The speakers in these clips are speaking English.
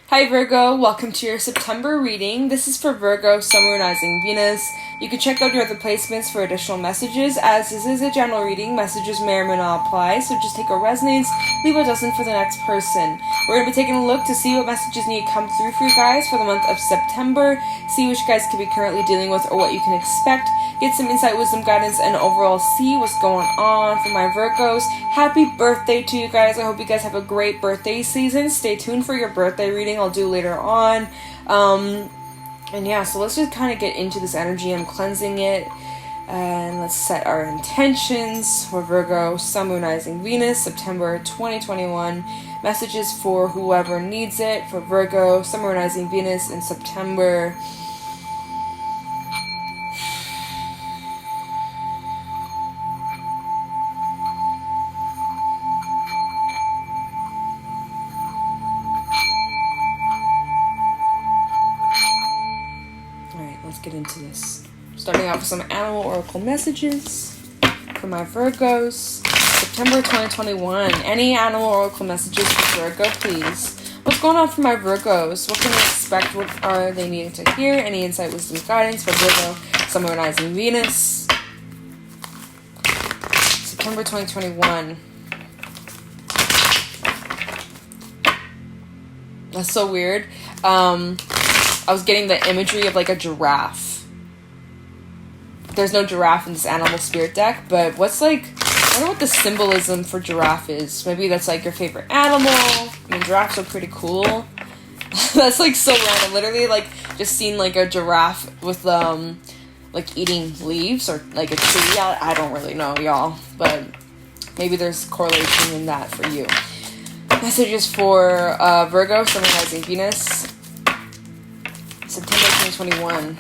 Hi Virgo, welcome to your September reading. This is for Virgo, Sun, Moon, Rising, Venus. You can check out your other placements for additional messages. As this is a general reading, messages may or may not apply, so just take a resonance, leave what doesn't for the next person. We're going to be taking a look to see what messages need to come through for you guys for the month of September, see what you guys could be currently dealing with or what you can expect, get some insight, wisdom, guidance, and overall see what's going on for my Virgos. Happy birthday to you guys. I hope you guys have a great birthday season. Stay tuned for your birthday reading I'll do later on. And yeah, so let's just kind of get into this energy. I'm cleansing it. And let's set our intentions for Virgo, Sun, Moon, Rising, Venus, September 2021. Messages for whoever needs it for Virgo, Sun, Moon, Rising, Venus in September. Let's get into this. Starting off with some animal oracle messages for my Virgos. September 2021. Any animal oracle messages for Virgo, please. What's going on for my Virgos? What can they expect? What are they needing to hear? Any insight, wisdom, guidance for Virgo, Sun, Moon, Rising, Venus. September 2021. That's so weird. I was getting the imagery of like a giraffe. There's no giraffe in this animal spirit deck, but what's like, I wonder what the symbolism for giraffe is. Maybe that's like your favorite animal. I mean, giraffes are pretty cool. That's like so random. Literally like just seeing like a giraffe with like eating leaves or like a tree. I don't really know, y'all, but maybe there's correlation in that for you. Messages for Virgo, Sun, Moon, Rising, Venus. September 2021.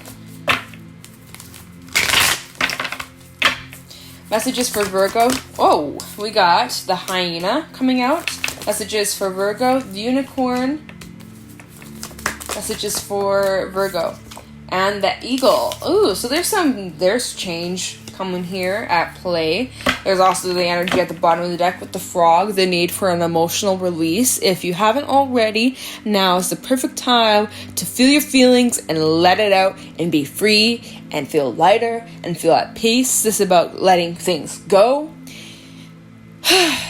Messages for Virgo. Oh, we got the hyena coming out. Messages for Virgo, the unicorn. Messages for Virgo. And the eagle. Ooh, so there's change coming here at play. There's also the energy at the bottom of the deck with the frog, the need for an emotional release. If you haven't already, now is the perfect time to feel your feelings and let it out and be free and feel lighter and feel at peace. This is about letting things go.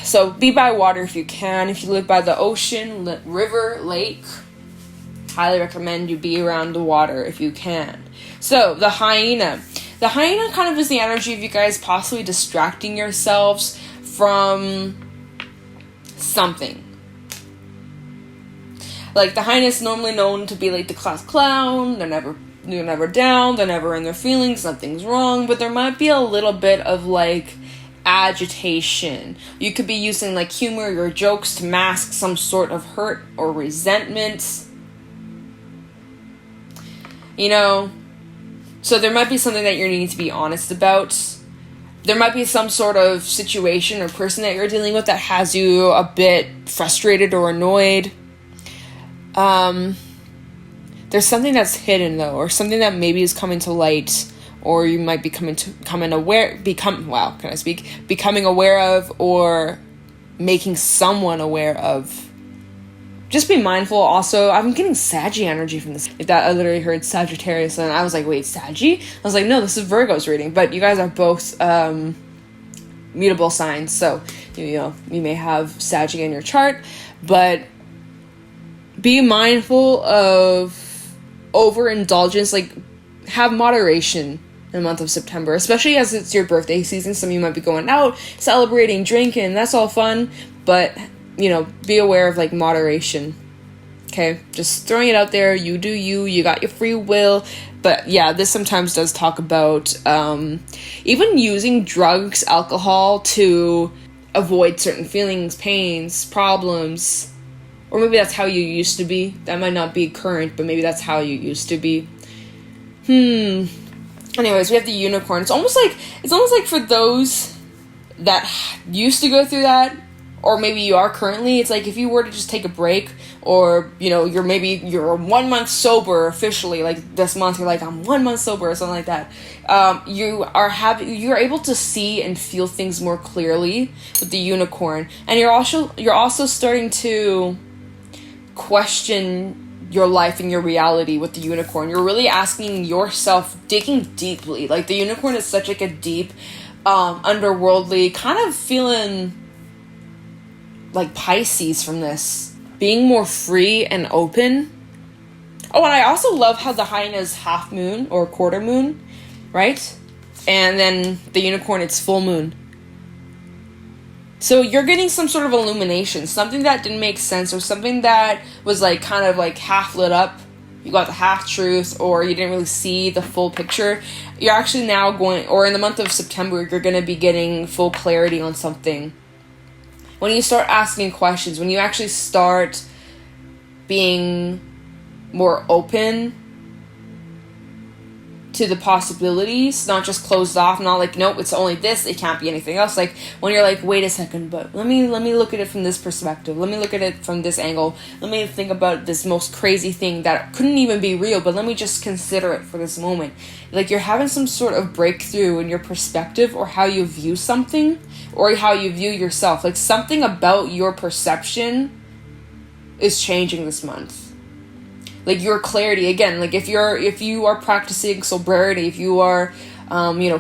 So be by water if you can. If you live by the ocean, river, lake, highly recommend you be around the water if you can. So the hyena. The hyena kind of is the energy of you guys possibly distracting yourselves from something. Like the hyena is normally known to be like the class clown. They're never down. They're never in their feelings. Nothing's wrong. But there might be a little bit of like agitation. You could be using like humor or jokes to mask some sort of hurt or resentment. You know. So there might be something that you're needing to be honest about. There might be some sort of situation or person that you're dealing with that has you a bit frustrated or annoyed. There's something that's hidden though, or something that maybe is coming to light, or you might be becoming aware of, or making someone aware of. Just be mindful. Also, I'm getting Saggy energy from this. Like that, I literally heard Sagittarius, and I was like, wait, Saggy? I was like, no, this is Virgo's reading. But you guys are both mutable signs, so you may have Saggy in your chart. But be mindful of overindulgence. Like, have moderation in the month of September, especially as it's your birthday season. Some of you might be going out, celebrating, drinking. That's all fun, but be aware of like moderation. Okay, just throwing it out there. You do you got your free will. But yeah, this sometimes does talk about even using drugs, alcohol to avoid certain feelings, pains, problems. Or maybe that's how you used to be. That might not be current, but maybe that's how you used to be. Anyways, we have the unicorn. It's almost like for those that used to go through that, or maybe you are currently, it's like if you were to just take a break, or you're 1 month sober officially, like this month you're like, I'm 1 month sober or something like that. You're able to see and feel things more clearly with the unicorn, and you're also starting to question your life and your reality with the unicorn. You're really asking yourself, digging deeply. Like, the unicorn is such like a deep, underworldly, kind of feeling like Pisces from this. Being more free and open. Oh, and I also love how the hyena is half moon or quarter moon, right? And then the unicorn, it's full moon. So you're getting some sort of illumination, something that didn't make sense, or something that was like kind of like half lit up. You got the half truth, or you didn't really see the full picture. You're actually now going, or in the month of September, you're going to be getting full clarity on something. When you start asking questions, when you actually start being more open to the possibilities, not just closed off, not like, nope, it's only this, it can't be anything else. Like, when you're like, wait a second, but let me look at it from this perspective, let me look at it from this angle, let me think about this most crazy thing that couldn't even be real, but let me just consider it for this moment. Like, you're having some sort of breakthrough in your perspective, or how you view something, or how you view yourself. Like, something about your perception is changing this month. Like, your clarity, again, like, if you are practicing sobriety, if you are,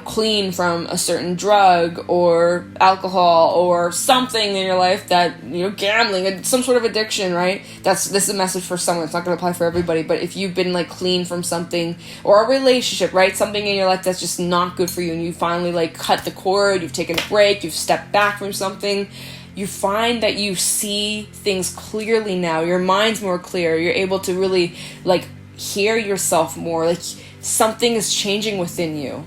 clean from a certain drug or alcohol or something in your life that, gambling, some sort of addiction, right? This is a message for someone. It's not going to apply for everybody, but if you've been, like, clean from something, or a relationship, right? Something in your life that's just not good for you, and you finally, like, cut the cord, you've taken a break, you've stepped back from something, you find that you see things clearly now. Your mind's more clear. You're able to really, like, hear yourself more. Like, something is changing within you.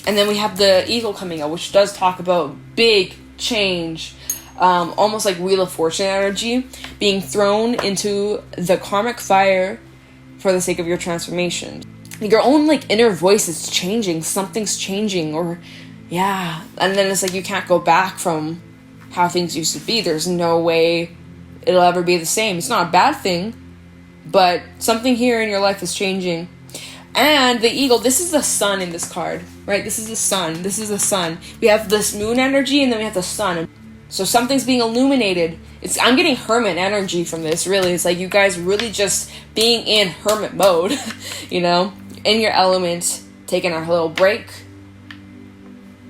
And then we have the Eagle coming out, which does talk about big change. Almost like Wheel of Fortune energy. Being thrown into the karmic fire for the sake of your transformation. Your own, like, inner voice is changing. Something's changing. Or, yeah. And then it's like you can't go back from how things used to be. There's no way it'll ever be the same. It's not a bad thing, but something here in your life is changing. And the Eagle, this is the sun in this card, right? This is the sun. This is the sun. We have this moon energy, and then we have the sun. So something's being illuminated. I'm getting hermit energy from this, really. It's like you guys really just being in hermit mode, in your element, taking a little break,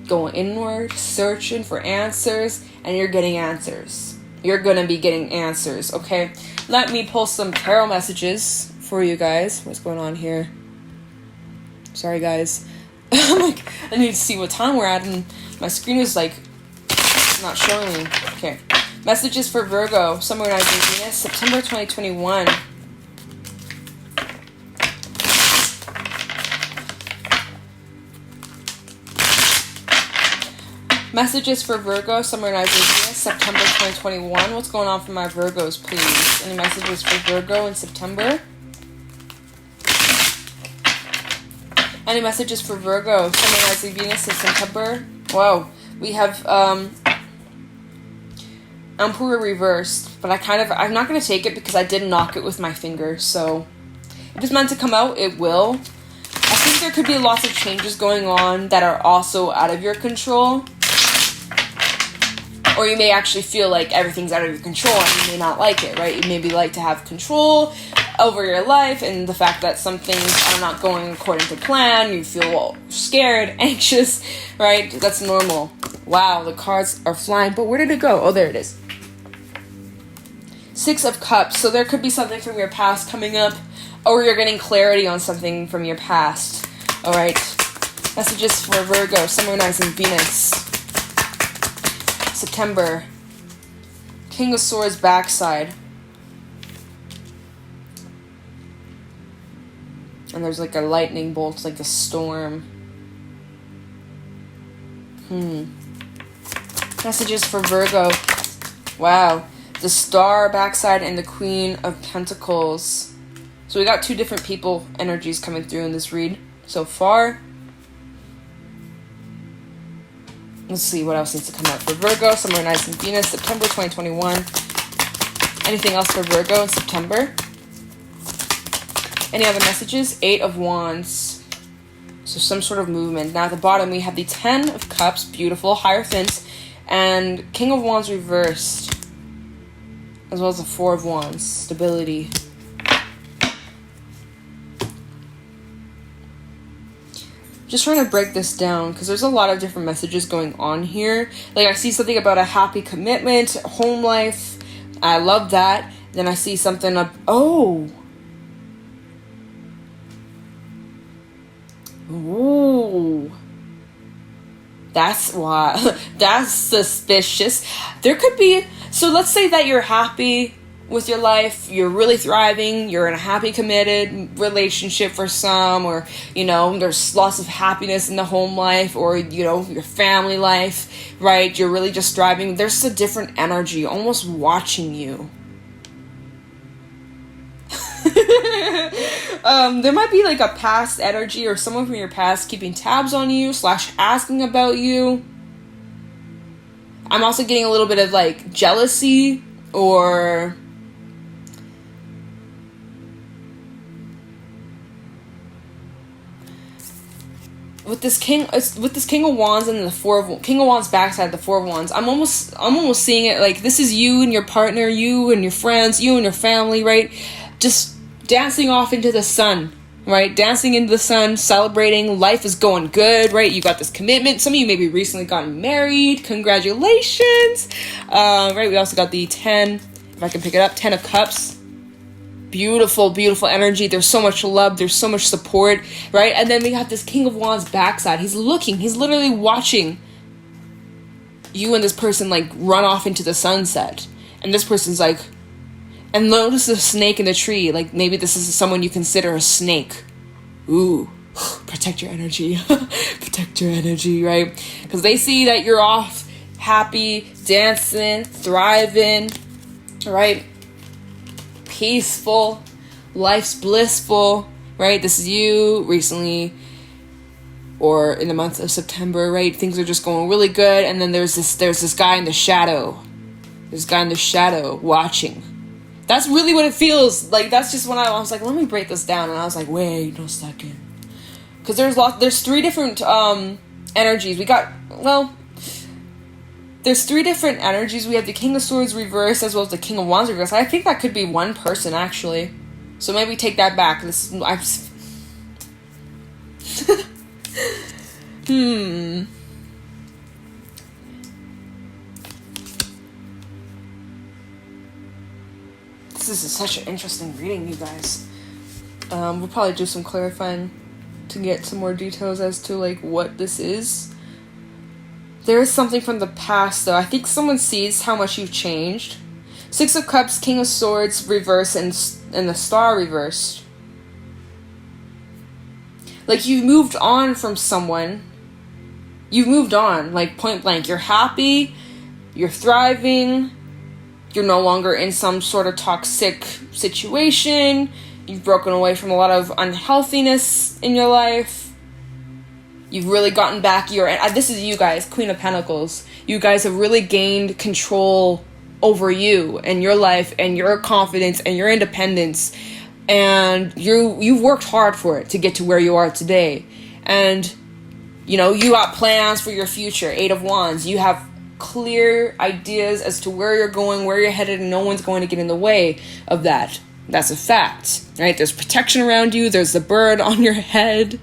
going inward, searching for answers, and you're getting answers. You're gonna be getting answers, okay? Let me pull some tarot messages for you guys. What's going on here? Sorry, guys. I'm like, I need to see what time we're at, and my screen is like not showing me. Okay. Messages for Virgo, Summer Rising Venus, September 2021. Messages for Virgo, Summer Rising Venus, September 2021. What's going on for my Virgos, please? Any messages for Virgo in September? Any messages for Virgo, Summer Rising Venus in September? Wow. We have Emperor reversed, but I'm not going to take it because I did knock it with my finger, so if it's meant to come out, it will. I think there could be lots of changes going on that are also out of your control. Or you may actually feel like everything's out of your control and you may not like it, right? You maybe like to have control over your life, and the fact that some things are not going according to plan, you feel scared, anxious, right? That's normal. Wow, the cards are flying, but where did it go? Oh, there it is. Six of Cups. So there could be something from your past coming up, or you're getting clarity on something from your past. All right. Messages for Virgo, Summer Rising Venus. September. King of Swords backside. And there's like a lightning bolt, like a storm. Messages for Virgo. Wow. The Star backside and the Queen of Pentacles. So we got two different people energies coming through in this read so far. Let's see what else needs to come out for Virgo. Summer Rising Venus, September 2021. Anything else for Virgo in September? Any other messages? 8 of Wands. So some sort of movement. Now at the bottom we have the 10 of Cups, beautiful, Hierophant, and King of Wands reversed. As well as the 4 of Wands, stability. Just trying to break this down because there's a lot of different messages going on here. Like, I see something about a happy commitment, home life. I love that. Then I see something of, ooh. That's why. That's suspicious. There could be, so let's say that you're happy with your life, you're really thriving, you're in a happy committed relationship for some, or, you know, there's lots of happiness in the home life, or, you know, your family life, right? You're really just thriving. There's a different energy almost watching you. There might be like a past energy or someone from your past keeping tabs on you / asking about you. I'm also getting a little bit of like jealousy, or with this king of wands and the king of wands backside, the 4 of wands, I'm almost seeing it like this is you and your partner, you and your friends, you and your family, right? Just dancing off into the sun, right? Dancing into the sun, celebrating, life is going good, right? You got this commitment. Some of you maybe recently gotten married. Congratulations. Right, we also got the 10, if I can pick it up, 10 of Cups. Beautiful, beautiful energy. There's so much love. There's so much support, right? And then we got this King of Wands backside. He's literally watching you and this person like run off into the sunset. And this person's like, and notice the snake in the tree. Like, maybe this is someone you consider a snake. Ooh, protect your energy. Protect your energy, right? Because they see that you're off, happy, dancing, thriving, right? Peaceful, life's blissful, right? This is you recently, or in the month of September, right? Things are just going really good. And then there's this guy in the shadow. This guy in the shadow watching. That's really what it feels like. That's just when I was like, let me break this down. And I was like, wait no second. Because there's 3 different energies. There's 3 different energies. We have the King of Swords reversed as well as the King of Wands reversed. I think that could be one person, actually. So maybe take that back. This This is such an interesting reading, you guys. We'll probably do some clarifying to get some more details as to like what this is. There is something from the past, though. I think someone sees how much you've changed. 6 of Cups, King of Swords reversed, and the Star reversed. Like, you moved on from someone. You've moved on, like, point blank. You're happy. You're thriving. You're no longer in some sort of toxic situation. You've broken away from a lot of unhealthiness in your life. You've really gotten back this is you guys, Queen of Pentacles. You guys have really gained control over you and your life and your confidence and your independence. And you've worked hard for it to get to where you are today. And, you know, you got plans for your future. 8 of Wands. You have clear ideas as to where you're going, where you're headed, and no one's going to get in the way of that. That's a fact, right? There's protection around you. There's the bird on your head.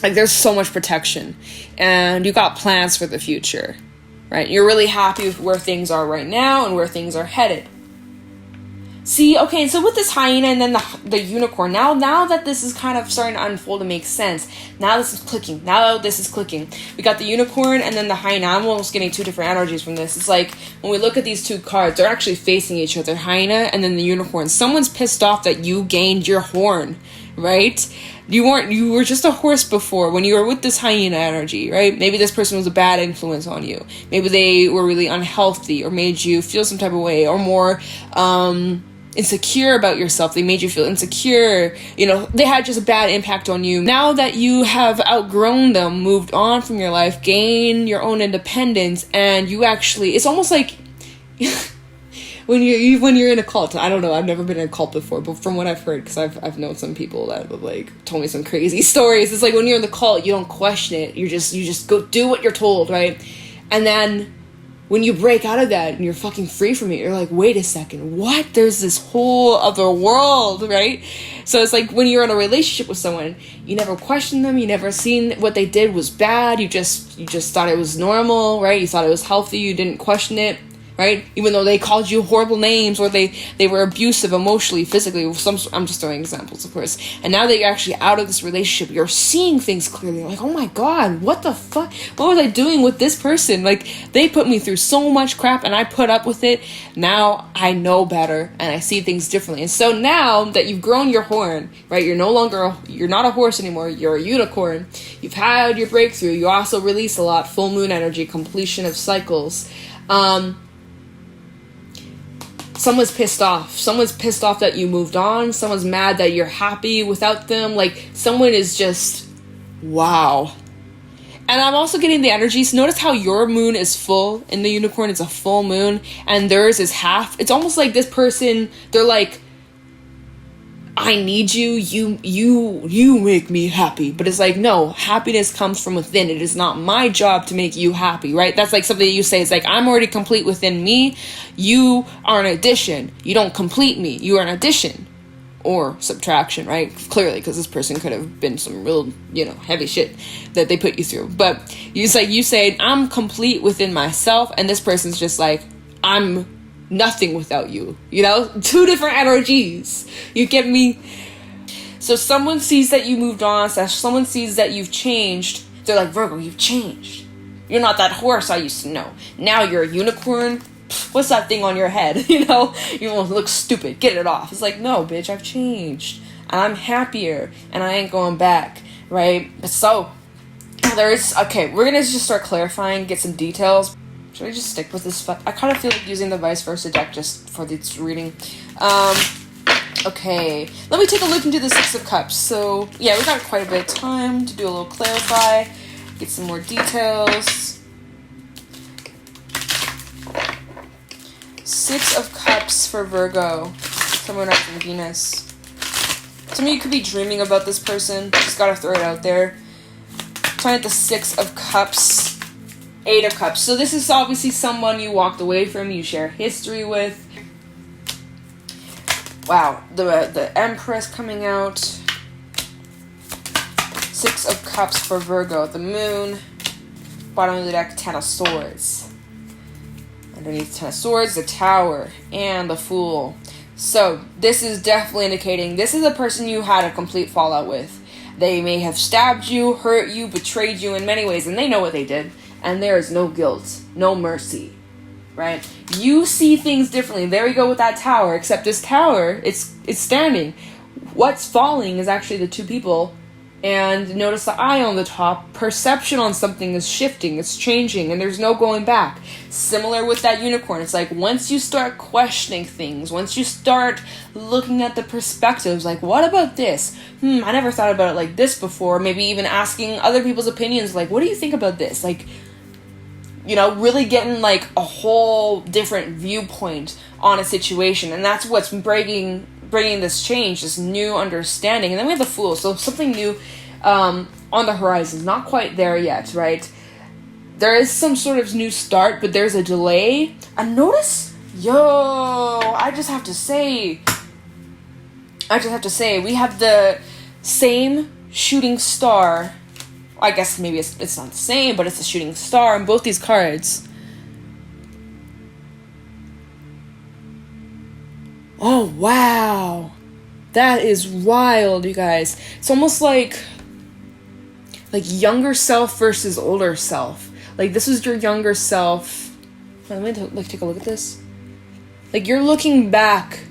Like, there's so much protection. And you got plans for the future, right? You're really happy with where things are right now and where things are headed. See, okay, so with this hyena and then the unicorn, now that this is kind of starting to unfold and make sense, now this is clicking. We got the unicorn and then the hyena. I'm almost getting 2 different energies from this. It's like, when we look at these 2 cards, they're actually facing each other, hyena and then the unicorn. Someone's pissed off that you gained your horn, right? You were just a horse before when you were with this hyena energy, right? Maybe this person was a bad influence on you. Maybe they were really unhealthy or made you feel some type of way, or more insecure about yourself. They made you feel insecure. You know, they had just a bad impact on you. Now that you have outgrown them, moved on from your life, gained your own independence, and you actually, it's almost like when you're in a cult. I don't know, I've never been in a cult before, but from what I've heard, because I've known some people that have like told me some crazy stories. It's like when you're in the cult, you don't question it. You just go do what you're told, right? And then when you break out of that and you're fucking free from it, you're like, wait a second, what? There's this whole other world, right? So it's like when you're in a relationship with someone, you never question them, you never seen what they did was bad, you just thought it was normal, right? You thought it was healthy, you didn't question it, right? Even though they called you horrible names, or they were abusive emotionally, physically. I'm just throwing examples, of course. And now that you're actually out of this relationship, you're seeing things clearly. You're like, oh my god, what the fuck? What was I doing with this person? Like, they put me through so much crap and I put up with it. Now I know better and I see things differently. And so now that you've grown your horn, right? You're not a horse anymore. You're a unicorn. You've had your breakthrough. You also release a lot. Full moon energy, completion of cycles. Someone's pissed off. Someone's pissed off that you moved on. Someone's mad that you're happy without them. Like, someone is just, wow. And I'm also getting the energies. Notice how your moon is full. In the unicorn, it's a full moon. And theirs is half. It's almost like this person, they're like, I need you. You make me happy. But it's like, no, happiness comes from within. It is not my job to make you happy, right? That's like something you say. It's like, I'm already complete within me. You are an addition. You don't complete me. You are an addition. Or subtraction, right? Clearly, because this person could have been some real, heavy shit that they put you through. But you say, I'm complete within myself. And this person's just like, I'm nothing without you. Two different energies. You get me? So someone sees that you moved on, someone sees that you've changed. They're like, Virgo, you've changed. You're not that horse I used to know. Now you're a unicorn. What's that thing on your head? You won't look stupid. Get it off. It's like, no, bitch, I've changed. And I'm happier. And I ain't going back. Right? So, okay, we're going to just start clarifying, get some details. Should I just stick with this? I kind of feel like using the vice versa deck just for this reading. Okay, let me take a look into the Six of Cups. So, yeah, we got quite a bit of time to do a little clarify, get some more details. Six of Cups for Virgo, someone up in Venus. Some of you could be dreaming about this person. Just gotta throw it out there. Trying at the Six of Cups. Eight of Cups. So this is obviously someone you walked away from, you share history with. Wow, the Empress coming out. Six of Cups for Virgo. The Moon. Bottom of the deck, Ten of Swords. Underneath Ten of Swords, the Tower. And the Fool. So this is definitely indicating this is a person you had a complete fallout with. They may have stabbed you, hurt you, betrayed you in many ways, and they know what they did. And there is no guilt, no mercy, right? You see things differently. There we go with that tower, except this tower, it's standing. What's falling is actually the two people. And notice the eye on the top. Perception on something is shifting, it's changing, and there's no going back. Similar with that unicorn. It's like once you start questioning things, once you start looking at the perspectives, like, what about this? I never thought about it like this before. Maybe even asking other people's opinions, like, what do you think about this? Like, really getting like a whole different viewpoint on a situation. And that's what's bringing this change, this new understanding. And then we have the Fool. So something new on the horizon. Not quite there yet, right? There is some sort of new start, but there's a delay. And notice, I just have to say, we have the same shooting star. I guess maybe it's not the same, but it's a shooting star in both these cards. Oh, wow. That is wild, you guys. It's almost like younger self versus older self. Like, this is your younger self. Let me take a look at this. Like, you're looking back.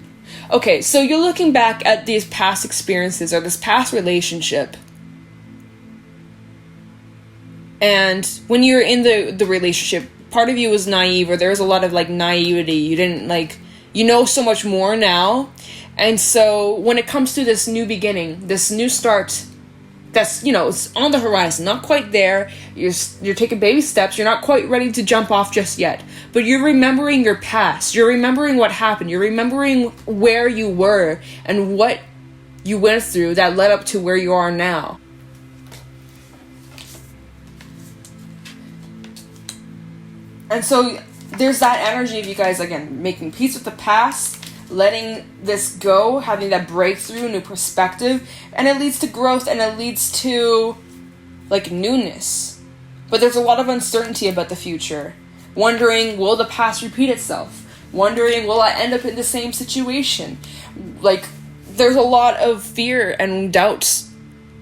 Okay, so you're looking back at these past experiences or this past relationship. And when you're in the relationship, part of you was naive, or there was a lot of naivety. You didn't so much more now. And so when it comes to this new beginning, this new start, that's, it's on the horizon, not quite there. You're taking baby steps. You're not quite ready to jump off just yet, but you're remembering your past. You're remembering what happened. You're remembering where you were and what you went through that led up to where you are now. And so there's that energy of you guys, again, making peace with the past, letting this go, having that breakthrough, new perspective, and it leads to growth, and it leads to, like, newness. But there's a lot of uncertainty about the future. Wondering, will the past repeat itself? Wondering, will I end up in the same situation? Like, there's a lot of fear and doubts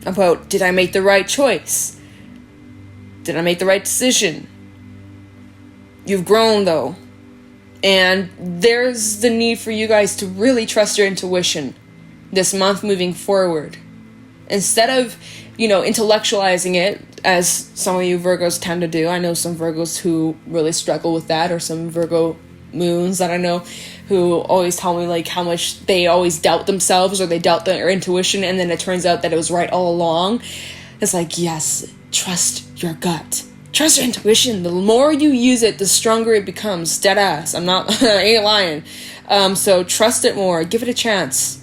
about, did I make the right choice? Did I make the right decision? You've grown, though. And there's the need for you guys to really trust your intuition this month moving forward. Instead of, intellectualizing it, as some of you Virgos tend to do. I know some Virgos who really struggle with that, or some Virgo moons that I know who always tell me, like, how much they always doubt themselves, or they doubt their intuition, and then it turns out that it was right all along. It's like, yes, trust your gut. Trust your intuition. The more you use it, the stronger it becomes. Dead ass. I ain't lying. So trust it more. Give it a chance.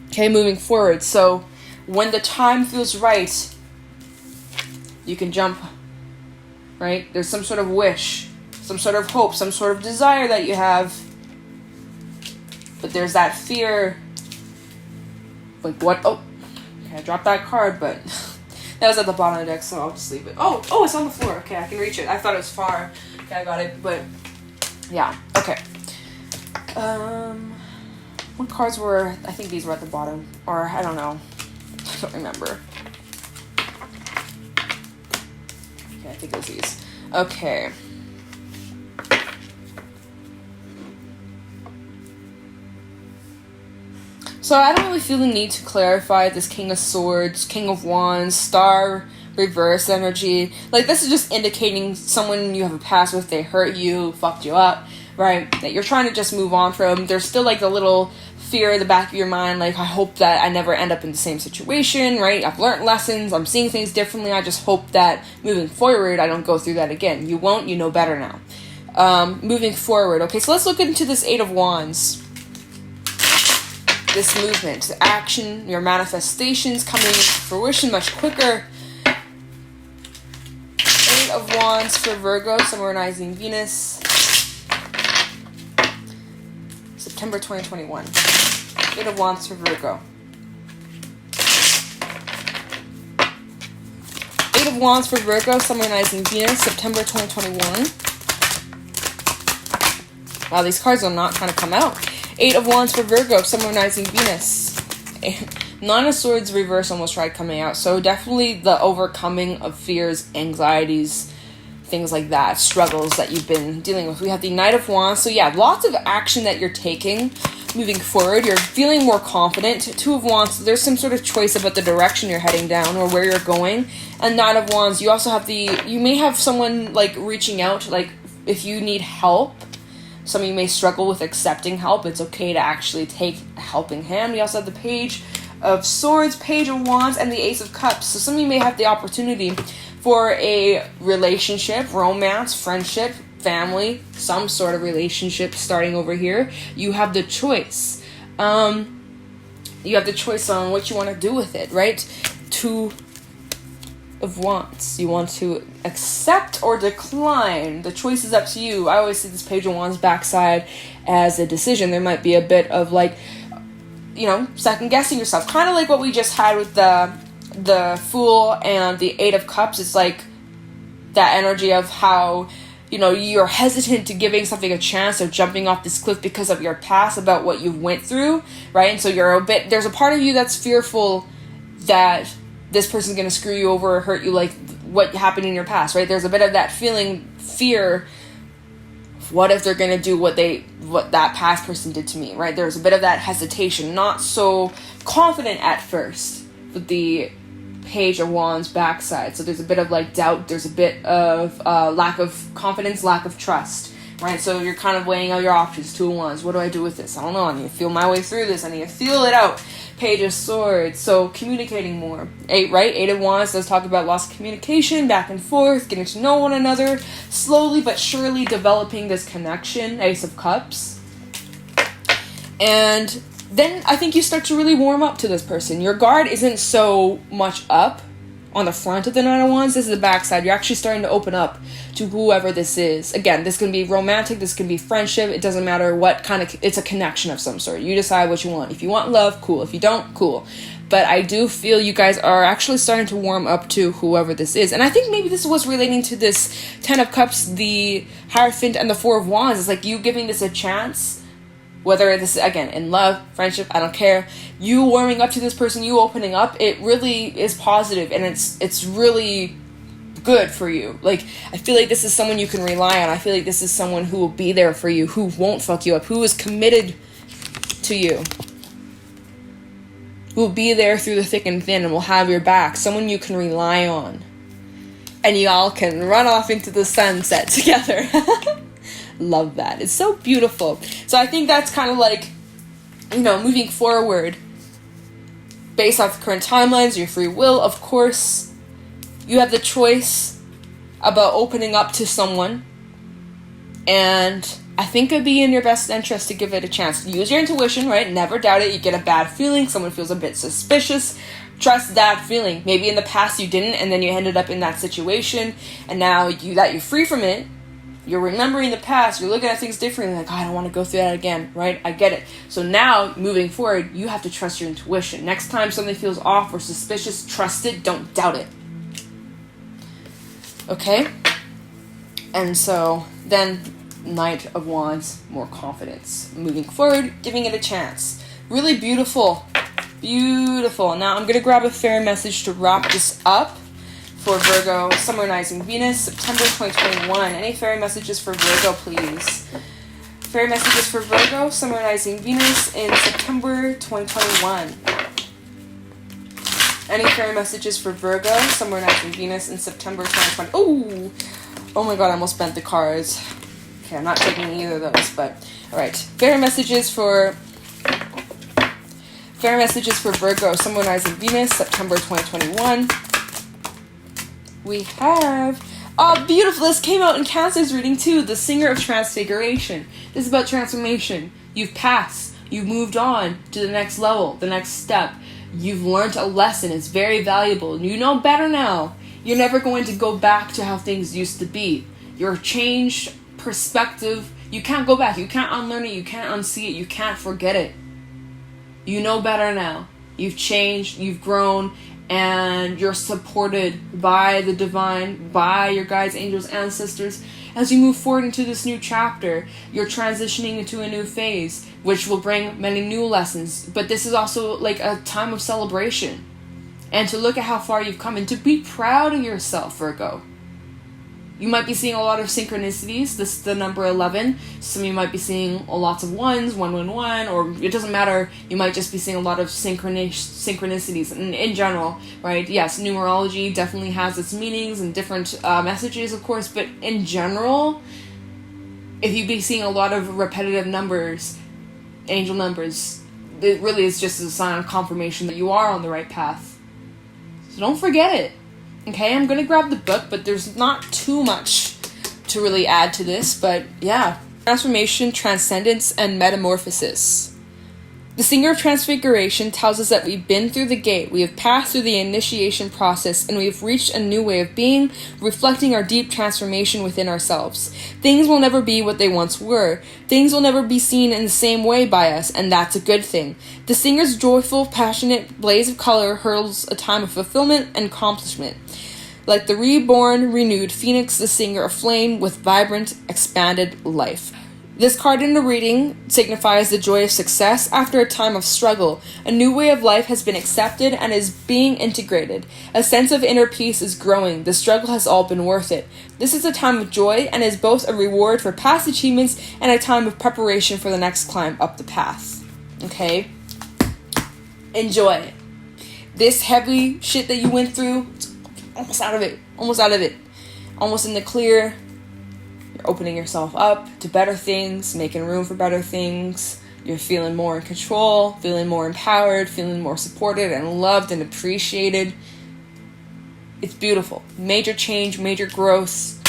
Okay, moving forward. So when the time feels right, you can jump, right? There's some sort of wish, some sort of hope, some sort of desire that you have. But there's that fear. Like, what? Oh, okay, I dropped that card, but that was at the bottom of the deck, so I'll just leave it. Oh, it's on the floor. Okay, I can reach it. I thought it was far. Okay, I got it, but yeah, okay. What cards were, I think these were at the bottom, or I don't know. I don't remember. Okay, I think it was these. Okay. So I don't really feel the need to clarify this King of Swords, King of Wands, Star, reverse energy. Like, this is just indicating someone you have a past with, they hurt you, fucked you up, right? That you're trying to just move on from. There's still, like, a little fear in the back of your mind, like, I hope that I never end up in the same situation, right? I've learned lessons, I'm seeing things differently, I just hope that moving forward I don't go through that again. You won't, you know better now. Moving forward, okay, so let's look into this Eight of Wands. This movement, the action, your manifestations coming to fruition much quicker. Eight of Wands for Virgo, summarizing Venus. September 2021. Eight of Wands for Virgo. Eight of Wands for Virgo, summarizing Venus, September 2021. Wow, these cards will not kind of come out. Eight of Wands for Virgo, summarizing Venus. Nine of Swords reverse almost tried coming out. So definitely the overcoming of fears, anxieties, things like that, struggles that you've been dealing with. We have the Knight of Wands. So yeah, lots of action that you're taking moving forward. You're feeling more confident. Two of Wands, so there's some sort of choice about the direction you're heading down or where you're going. And Knight of Wands, you also have you may have someone like reaching out, like if you need help. Some of you may struggle with accepting help. It's okay to actually take a helping hand. We also have the Page of Swords, Page of Wands, and the Ace of Cups. So some of you may have the opportunity for a relationship, romance, friendship, family, some sort of relationship starting over here. You have the choice. You have the choice on what you want to do with it, right? Two of Wands. You want to accept or decline. The choice is up to you. I always see this Page of Wands backside as a decision. There might be a bit of like, second guessing yourself. Kind of like what we just had with the Fool and the Eight of Cups. It's like that energy of how, you're hesitant to giving something a chance or jumping off this cliff because of your past, about what you went through, right? And so there's a part of you that's fearful that this person's going to screw you over or hurt you, like what happened in your past, right? There's a bit of that fear. What if they're going to do what that past person did to me, right? There's a bit of that hesitation, not so confident at first with the Page of Wands backside. So there's a bit of like doubt. There's a bit of lack of confidence, lack of trust, right? So you're kind of weighing out your options. Two of Wands. What do I do with this? I don't know. I need to feel my way through this. I need to feel it out. Page of Swords. So communicating more. Eight of Wands does talk about lost communication, back and forth, getting to know one another, slowly but surely developing this connection. Ace of Cups. And then I think you start to really warm up to this person. Your guard isn't so much up, on the front of the Nine of Wands. This is the back side. You're actually starting to open up to whoever this is. Again, this can be romantic, this can be friendship. It doesn't matter what kind of, it's a connection of some sort. You decide what you want. If you want love, cool. If you don't, cool. But I do feel you guys are actually starting to warm up to whoever this is. And I think maybe this was relating to this Ten of Cups, the Hierophant, and the Four of Wands. It's like you giving this a chance. Whether this is, again, in love, friendship, I don't care. You warming up to this person, you opening up, it really is positive, and it's really good for you. Like, I feel like this is someone you can rely on. I feel like this is someone who will be there for you, who won't fuck you up, who is committed to you, who will be there through the thick and thin and will have your back. Someone you can rely on. And y'all can run off into the sunset together. Love that. It's so beautiful. So I think that's kind of like, you know, moving forward based off the current timelines, your free will. Of course, you have the choice about opening up to someone, and I think it'd be in your best interest to give it a chance. Use your intuition, right? Never doubt it. You get a bad feeling, someone feels a bit suspicious, trust that feeling. Maybe in the past you didn't, and then you ended up in that situation, and now you're free from it, you're remembering the past, you're looking at things differently, like, oh, I don't want to go through that again, right? I get it. So now, moving forward, you have to trust your intuition. Next time something feels off or suspicious, trust it, don't doubt it. Okay? And so, then, Knight of Wands, more confidence. Moving forward, giving it a chance. Really beautiful. Beautiful. Now, I'm going to grab a fairy message to wrap this up. For Virgo, Sun, Moon, Rising, Venus, September 2021. Any fairy messages for Virgo, please? Fairy messages for Virgo, Sun, Moon, Rising, Venus in September 2021. Any fairy messages for Virgo, Sun, Moon, Rising, Venus in September 2020? Ooh! Oh my god, I almost bent the cards. Okay, I'm not taking either of those, but alright. Fairy messages for Virgo, Sun, Moon, Rising, Venus, September 2021. We have, oh, beautiful, this came out in Cancer's reading too, the Singer of Transfiguration. This is about transformation. You've passed, you've moved on to the next level, the next step. You've learned a lesson, it's very valuable. You know better now. You're never going to go back to how things used to be. Your changed perspective, you can't go back, you can't unlearn it, you can't unsee it, you can't forget it. You know better now. You've changed, you've grown, and you're supported by the divine, by your guides, angels, ancestors. As you move forward into this new chapter, you're transitioning into a new phase, which will bring many new lessons. But this is also like a time of celebration. And to look at how far you've come and to be proud of yourself, Virgo. You might be seeing a lot of synchronicities. This is the number 11. Some of you might be seeing lots of ones, 111, or it doesn't matter. You might just be seeing a lot of synchronicities in general, right? Yes, numerology definitely has its meanings and different messages, of course, but in general, if you be seeing a lot of repetitive numbers, angel numbers, it really is just a sign of confirmation that you are on the right path. So don't forget it. Okay, I'm going to grab the book, but there's not too much to really add to this, but yeah. Transformation, transcendence, and metamorphosis. The Singer of Transfiguration tells us that we've been through the gate, we have passed through the initiation process, and we have reached a new way of being, reflecting our deep transformation within ourselves. Things will never be what they once were. Things will never be seen in the same way by us, and that's a good thing. The Singer's joyful, passionate blaze of color heralds a time of fulfillment and accomplishment. Like the reborn, renewed phoenix, the Singer aflame with vibrant, expanded life. This card in the reading signifies the joy of success after a time of struggle. A new way of life has been accepted and is being integrated. A sense of inner peace is growing. The struggle has all been worth it. This is a time of joy and is both a reward for past achievements and a time of preparation for the next climb up the path. Okay? Enjoy it. This heavy shit that you went through, it's almost out of it. Almost out of it. Almost in the clear. You're opening yourself up to better things, making room for better things. You're feeling more in control, feeling more empowered, feeling more supported and loved and appreciated. It's beautiful. Major change, major growth.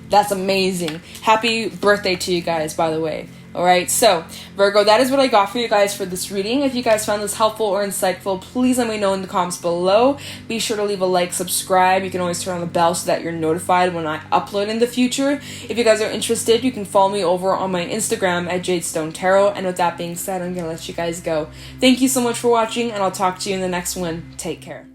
That's amazing. Happy birthday to you guys, by the way. Alright, so, Virgo, that is what I got for you guys for this reading. If you guys found this helpful or insightful, please let me know in the comments below. Be sure to leave a like, subscribe. You can always turn on the bell so that you're notified when I upload in the future. If you guys are interested, you can follow me over on my Instagram at Jadestone Tarot. And with that being said, I'm going to let you guys go. Thank you so much for watching, and I'll talk to you in the next one. Take care.